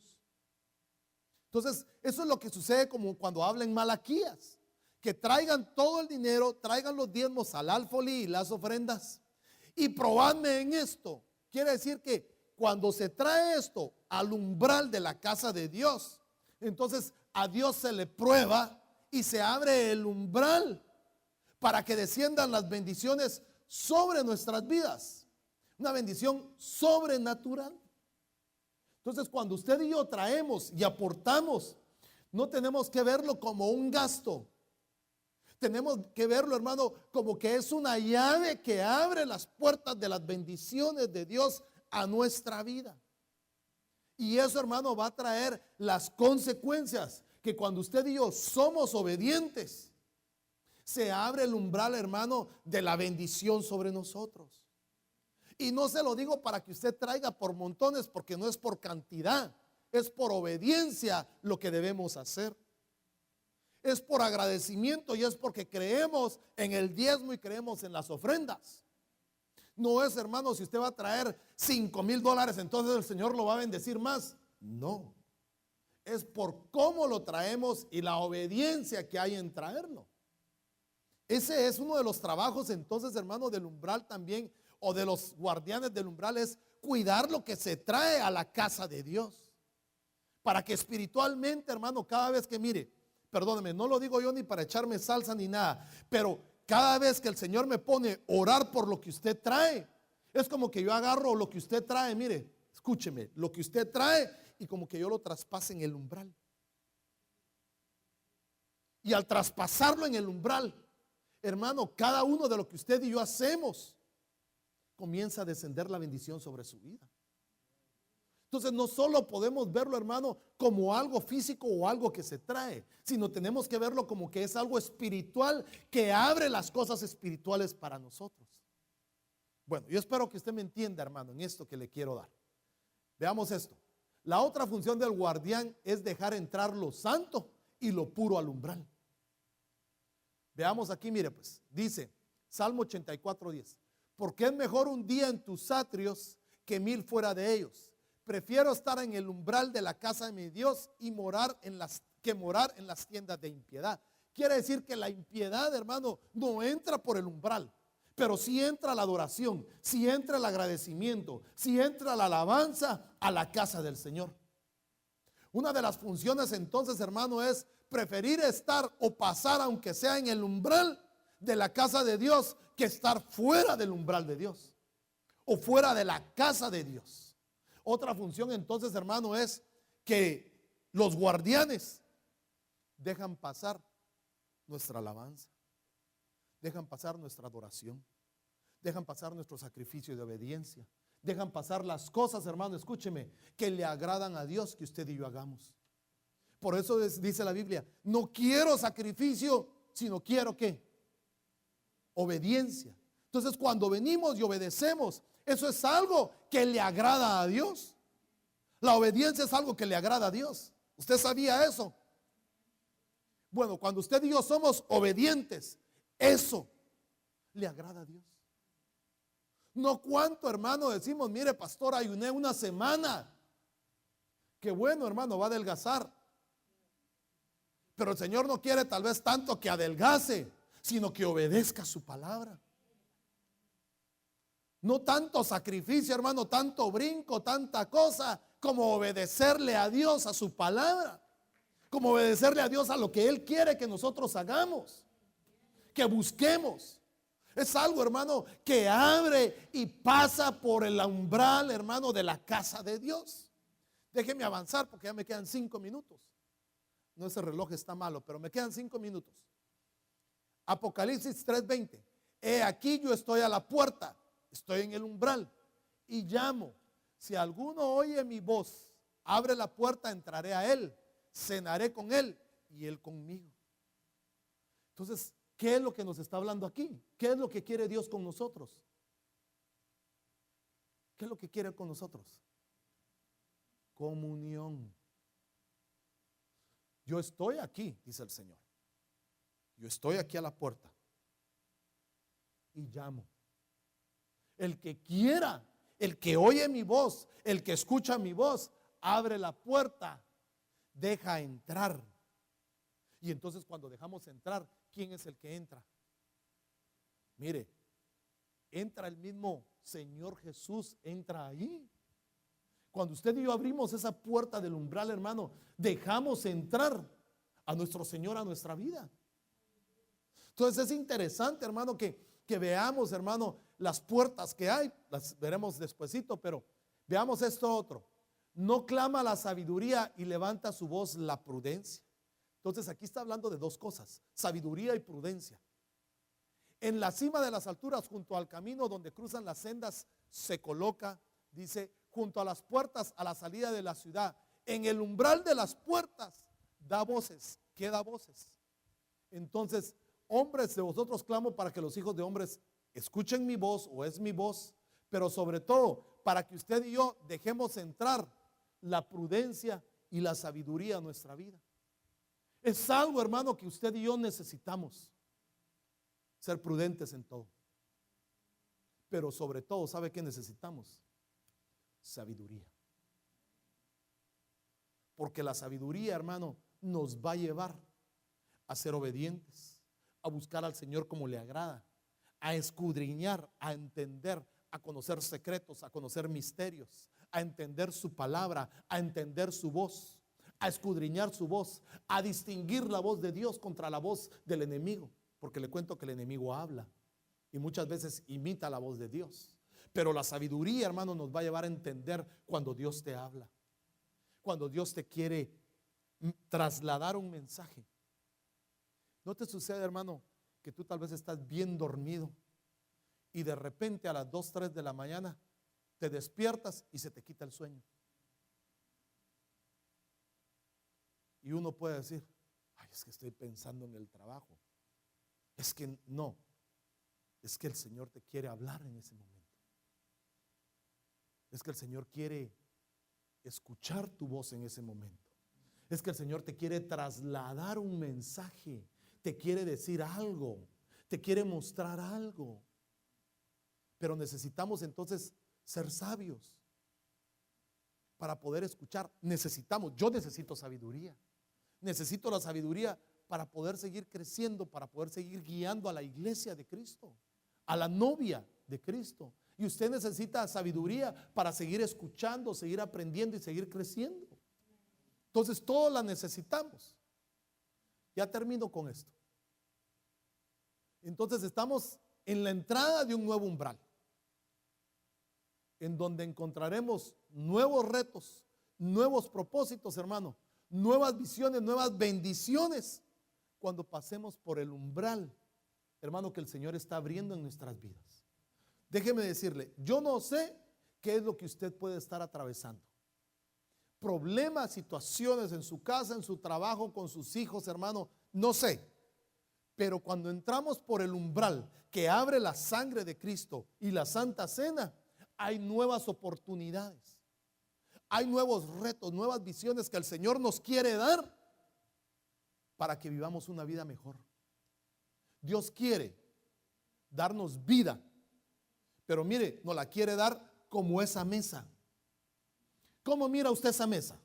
Entonces, eso es lo que sucede como cuando habla en Malaquías, que traigan todo el dinero, traigan los diezmos al alfolí y las ofrendas y probadme en esto. Quiere decir que cuando se trae esto al umbral de la casa de Dios, entonces a Dios se le prueba y se abre el umbral para que desciendan las bendiciones sobre nuestras vidas. Una bendición sobrenatural. Entonces, cuando usted y yo traemos y aportamos, no tenemos que verlo como un gasto. Tenemos que verlo, hermano, como que es una llave que abre las puertas de las bendiciones de Dios a nuestra vida. Y eso, hermano, va a traer las consecuencias que cuando usted y yo somos obedientes, se abre el umbral, hermano, de la bendición sobre nosotros. Y no se lo digo para que usted traiga por montones, porque no es por cantidad, es por obediencia lo que debemos hacer. Es por agradecimiento y es porque creemos en el diezmo y creemos en las ofrendas. No es, hermano, si usted va a traer $5,000, entonces el Señor lo va a bendecir más. No, es por cómo lo traemos y la obediencia que hay en traerlo. Ese es uno de los trabajos, entonces, hermano, del umbral también, o de los guardianes del umbral, es cuidar lo que se trae a la casa de Dios. Para que espiritualmente, hermano, cada vez que mire, perdóneme, no lo digo yo ni para echarme salsa ni nada, pero cada vez que el Señor me pone orar por lo que usted trae, es como que yo agarro lo que usted trae, mire, escúcheme, lo que usted trae y como que yo lo traspase en el umbral. Y al traspasarlo en el umbral, hermano, cada uno de lo que usted y yo hacemos, comienza a descender la bendición sobre su vida. Entonces no solo podemos verlo, hermano, como algo físico o algo que se trae, sino tenemos que verlo como que es algo espiritual que abre las cosas espirituales para nosotros. Bueno, yo espero que usted me entienda, hermano, en esto que le quiero dar. Veamos esto. La otra función del guardián es dejar entrar lo santo y lo puro al umbral. Veamos aquí, mire pues, dice Salmo 84:10. Porque es mejor un día en tus atrios que 1,000 fuera de ellos. Prefiero estar en el umbral de la casa de mi Dios y morar en las tiendas de impiedad. Quiere decir que la impiedad, hermano, no entra por el umbral, pero sí entra la adoración, sí entra el agradecimiento, sí entra la alabanza a la casa del Señor. Una de las funciones entonces, hermano, es preferir estar o pasar, aunque sea en el umbral de la casa de Dios, que estar fuera del umbral de Dios o fuera de la casa de Dios. Otra función entonces, hermano, es que los guardianes dejan pasar nuestra alabanza, dejan pasar nuestra adoración, dejan pasar nuestro sacrificio de obediencia, dejan pasar las cosas, hermano, escúcheme, que le agradan a Dios que usted y yo hagamos. Por eso dice la Biblia, no quiero sacrificio, sino quiero ¿qué? Obediencia. Entonces, cuando venimos y obedecemos, eso es algo que le agrada a Dios. La obediencia es algo que le agrada a Dios. ¿Usted sabía eso? Bueno, cuando usted y yo somos obedientes, eso le agrada a Dios. No cuánto, hermano, decimos, mire, pastor, ayuné una semana. Qué bueno, hermano, va a adelgazar. Pero el Señor no quiere tal vez tanto que adelgace, sino que obedezca su palabra. No tanto sacrificio, hermano, tanto brinco, tanta cosa, como obedecerle a Dios, a su palabra, como obedecerle a Dios a lo que Él quiere que nosotros hagamos, que busquemos. Es algo, hermano, que abre y pasa por el umbral, hermano, de la casa de Dios. Déjeme avanzar porque ya me quedan 5 minutos. No, ese reloj está malo, pero me quedan 5 minutos. Apocalipsis 3:20. He aquí yo estoy a la puerta, estoy en el umbral y llamo. Si alguno oye mi voz Abre la puerta, entraré a Él, cenaré con Él y Él conmigo. Entonces, ¿qué es lo que nos está hablando aquí? ¿Qué es lo que quiere Dios con nosotros? ¿Qué es lo que quiere con nosotros? Comunión. Yo estoy aquí, dice el Señor. Yo estoy aquí a la puerta y llamo. El que quiera, el que oye mi voz, el que escucha mi voz, abre la puerta, deja entrar. Y entonces cuando dejamos entrar, ¿quién es el que entra? Mire, entra el mismo Señor Jesús, entra ahí. Cuando usted y yo abrimos esa puerta del umbral, hermano, dejamos entrar a nuestro Señor a nuestra vida. Entonces es interesante, hermano, que veamos, hermano, las puertas que hay. Las veremos despuesito, pero veamos esto otro. No clama la sabiduría y levanta su voz la prudencia. Entonces aquí está hablando de dos cosas, sabiduría y prudencia. En la cima de las alturas, junto al camino donde cruzan las sendas, se coloca, dice, junto a las puertas a la salida de la ciudad. En el umbral de las puertas da voces. ¿Qué da voces? Entonces, hombres, de vosotros clamo para que los hijos de hombres escuchen mi voz, o es mi voz, pero sobre todo para que usted y yo dejemos entrar la prudencia y la sabiduría a nuestra vida. Es algo, hermano, que usted y yo necesitamos. Ser prudentes en todo. Pero sobre todo, ¿sabe qué necesitamos? Sabiduría. Porque la sabiduría, hermano, nos va a llevar a ser obedientes, a buscar al Señor como le agrada, a escudriñar, a entender, a conocer secretos, a conocer misterios, a entender su palabra, a entender su voz, a escudriñar su voz, a distinguir la voz de Dios contra la voz del enemigo. Porque le cuento que el enemigo habla y muchas veces imita la voz de Dios. Pero la sabiduría, hermano, nos va a llevar a entender cuando Dios te habla, cuando Dios te quiere trasladar un mensaje. ¿No te sucede, hermano, que tú tal vez estás bien dormido y de repente a las 2, 3 de la mañana te despiertas y se te quita el sueño? Y uno puede decir, ay, es que estoy pensando en el trabajo. Es que no, es que el Señor te quiere hablar en ese momento. Es que el Señor quiere escuchar tu voz en ese momento. Es que el Señor te quiere trasladar un mensaje, te quiere decir algo, te quiere mostrar algo. Pero necesitamos entonces ser sabios para poder escuchar. Yo necesito sabiduría. Necesito la sabiduría para poder seguir creciendo, para poder seguir guiando a la iglesia de Cristo, a la novia de Cristo. Y usted necesita sabiduría para seguir escuchando, seguir aprendiendo y seguir creciendo. Entonces todos la necesitamos. Ya termino con esto. Entonces estamos en la entrada de un nuevo umbral, en donde encontraremos nuevos retos, nuevos propósitos, hermano, nuevas visiones, nuevas bendiciones, cuando pasemos por el umbral, hermano, que el Señor está abriendo en nuestras vidas. Déjeme decirle, yo no sé qué es lo que usted puede estar atravesando. Problemas, situaciones en su casa, en su trabajo, con sus hijos, hermano, no sé. Pero cuando entramos por el umbral que abre la sangre de Cristo y la Santa Cena, hay nuevas oportunidades. Hay nuevos retos, nuevas visiones que el Señor nos quiere dar para que vivamos una vida mejor. Dios quiere darnos vida, pero mire, nos la quiere dar como esa mesa. ¿Cómo mira usted esa mesa?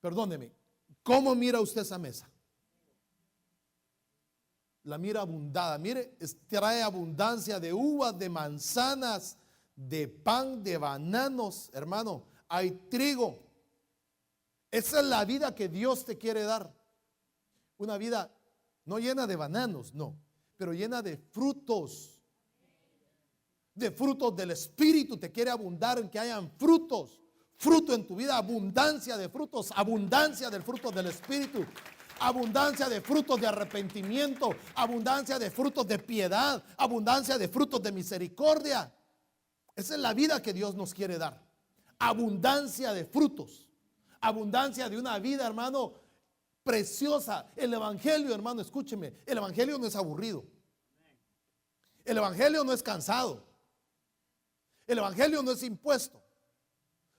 Perdóneme, ¿cómo mira usted esa mesa? La mira abundada, mire, trae abundancia de uvas, de manzanas, de pan, de bananos, hermano, hay trigo. Esa es la vida que Dios te quiere dar. Una vida no llena de bananos, no, pero llena de frutos del Espíritu. Te quiere abundar en que hayan frutos, fruto en tu vida, abundancia de frutos, abundancia del fruto del Espíritu, abundancia de frutos de arrepentimiento, abundancia de frutos de piedad, abundancia de frutos de misericordia. Esa es la vida que Dios nos quiere dar. abundancia de frutos, abundancia de una vida, hermano, preciosa. El evangelio, hermano, escúcheme, el evangelio no es aburrido. El evangelio no es cansado. El evangelio no es impuesto.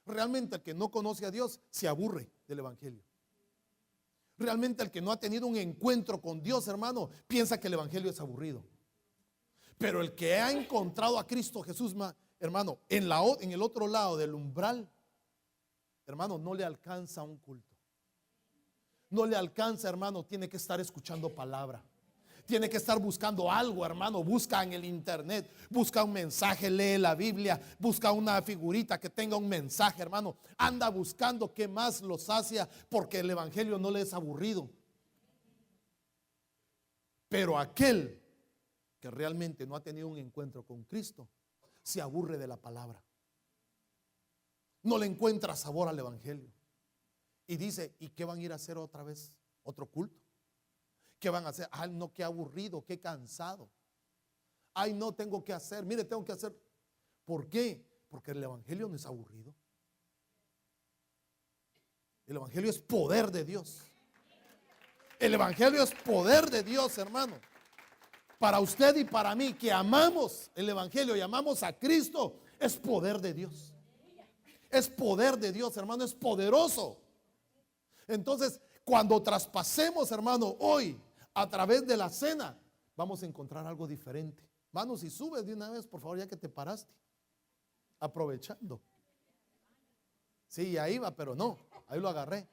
Realmente el que no conoce a Dios se aburre del evangelio. Realmente el que no ha tenido un encuentro con Dios, hermano, piensa que el evangelio es aburrido. Pero el que ha encontrado a Cristo Jesús, hermano, en el otro lado del umbral, hermano, no le alcanza un culto. No le alcanza, hermano, tiene que estar escuchando palabra. Tiene que estar buscando algo, hermano. Busca en el internet, busca un mensaje, lee la Biblia, busca una figurita que tenga un mensaje, hermano. Anda buscando qué más lo sacia, porque el evangelio no le es aburrido. Pero aquel que realmente no ha tenido un encuentro con Cristo se aburre de la palabra. No le encuentra sabor al evangelio. Y dice, ¿y qué van a ir a hacer otra vez? ¿Otro culto? ¿Qué van a hacer? Ay, no, qué aburrido, qué cansado. Ay, no, tengo que hacer. Mire, tengo que hacer. ¿Por qué? Porque el evangelio no es aburrido. El evangelio es poder de Dios. El evangelio es poder de Dios, hermano. Para usted y para mí, que amamos el evangelio y amamos a Cristo, es poder de Dios. Es poder de Dios, hermano, es poderoso. Entonces, cuando traspasemos, hermano, hoy, a través de la cena, vamos a encontrar algo diferente. Hermano, si subes de una vez, por favor, ya que te paraste, aprovechando. Sí, ahí va, pero no, ahí lo agarré.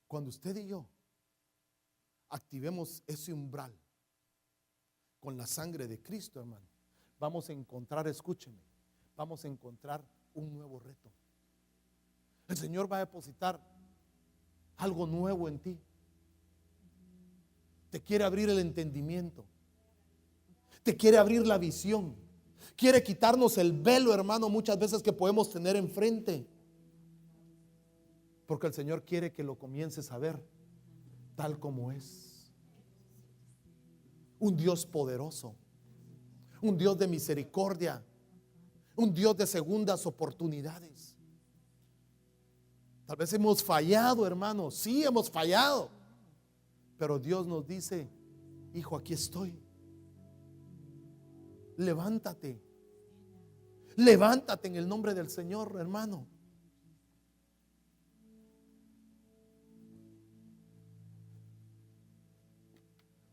Cuando usted y yo activemos ese umbral con la sangre de Cristo, hermano, vamos a encontrar, escúcheme, vamos a encontrar un nuevo reto. El Señor va a depositar algo nuevo en ti. Te quiere abrir el entendimiento. Te quiere abrir la visión. Quiere quitarnos el velo, hermano, muchas veces que podemos tener enfrente. Porque el Señor quiere que lo comiences a ver tal como es. Un Dios poderoso. Un Dios de misericordia. Un Dios de segundas oportunidades. Tal vez hemos fallado, hermano. Sí, hemos fallado. Pero Dios nos dice, hijo, aquí estoy. Levántate. Levántate en el nombre del Señor, hermano.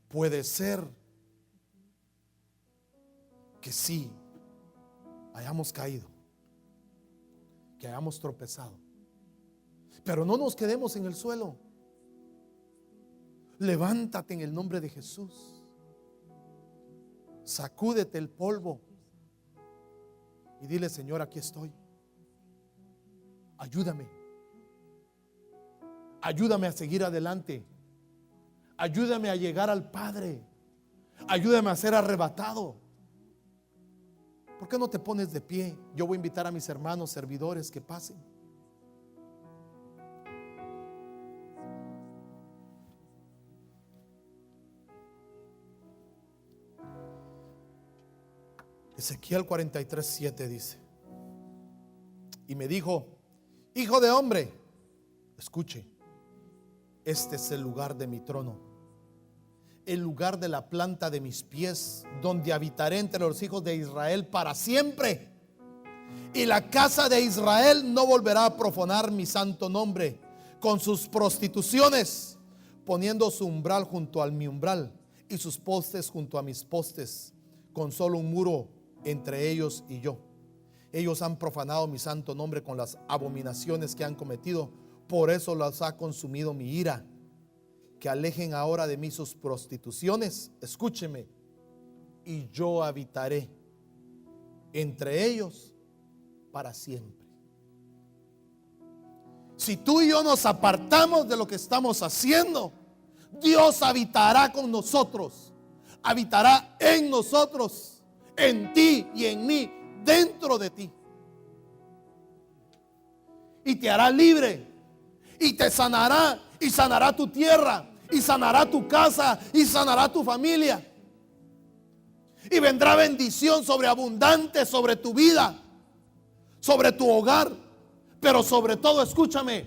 Puede ser que sí hayamos caído, que hayamos tropezado, pero no nos quedemos en el suelo. Levántate en el nombre de Jesús. Sacúdete el polvo y dile, Señor, aquí estoy. Ayúdame. Ayúdame a seguir adelante. Ayúdame a llegar al Padre. Ayúdame a ser arrebatado. ¿Por qué no te pones de pie? Yo voy a invitar a mis hermanos servidores que pasen. Ezequiel 43:7 dice: y me dijo, hijo de hombre, escuche, este es el lugar de mi trono, el lugar de la planta de mis pies, donde habitaré entre los hijos de Israel para siempre. Y la casa de Israel no volverá a profanar mi santo nombre con sus prostituciones, poniendo su umbral junto a mi umbral y sus postes junto a mis postes, con solo un muro entre ellos y yo. Ellos han profanado mi santo nombre con las abominaciones que han cometido, por eso los ha consumido mi ira. Que alejen ahora de mí sus prostituciones, escúcheme, y yo habitaré entre ellos para siempre. Si tú y yo nos apartamos de lo que estamos haciendo, Dios habitará con nosotros, habitará en nosotros, en ti y en mí, dentro de ti, y te hará libre, y te sanará, y sanará tu tierra, y sanará tu casa, y sanará tu familia, y vendrá bendición sobreabundante sobre tu vida. sobre tu hogar, pero sobre todo, escúchame,